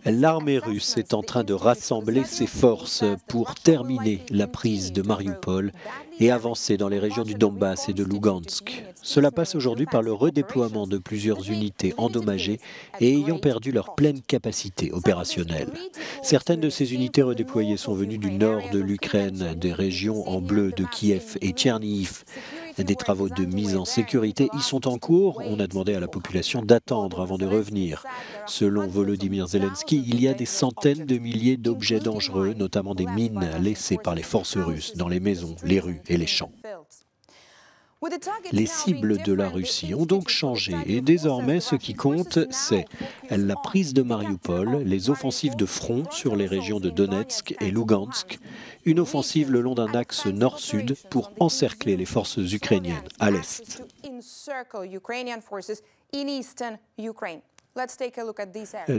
L'armée russe est en train de rassembler ses forces pour terminer la prise de Mariupol et avancer dans les régions du Donbass et de Lugansk. Cela passe aujourd'hui par le redéploiement de plusieurs unités endommagées et ayant perdu leur pleine capacité opérationnelle. Certaines de ces unités redéployées sont venues du nord de l'Ukraine, des régions en bleu de Kiev et Tchernihiv. Des travaux de mise en sécurité y sont en cours. On a demandé à la population d'attendre avant de revenir. Selon Volodymyr Zelensky, il y a des centaines de milliers d'objets dangereux, notamment des mines laissées par les forces russes dans les maisons, les rues et les champs. Les cibles de la Russie ont donc changé et désormais ce qui compte, c'est la prise de Mariupol, les offensives de front sur les régions de Donetsk et Lugansk, une offensive le long d'un axe nord-sud pour encercler les forces ukrainiennes à l'est.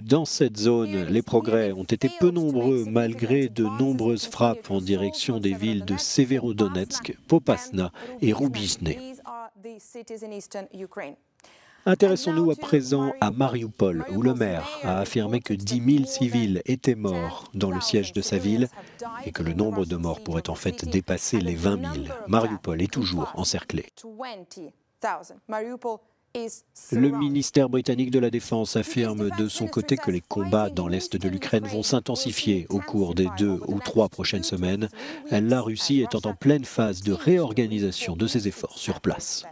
Dans cette zone, les progrès ont été peu nombreux malgré de nombreuses frappes en direction des villes de Severodonetsk, Popasna et Rubizne. Intéressons-nous à présent à Mariupol, où le maire a affirmé que 10 000 civils étaient morts dans le siège de sa ville et que le nombre de morts pourrait en fait dépasser les 20 000. Mariupol est toujours encerclé. Le ministère britannique de la Défense affirme de son côté que les combats dans l'est de l'Ukraine vont s'intensifier au cours des 2 ou 3 prochaines semaines, la Russie étant en pleine phase de réorganisation de ses efforts sur place.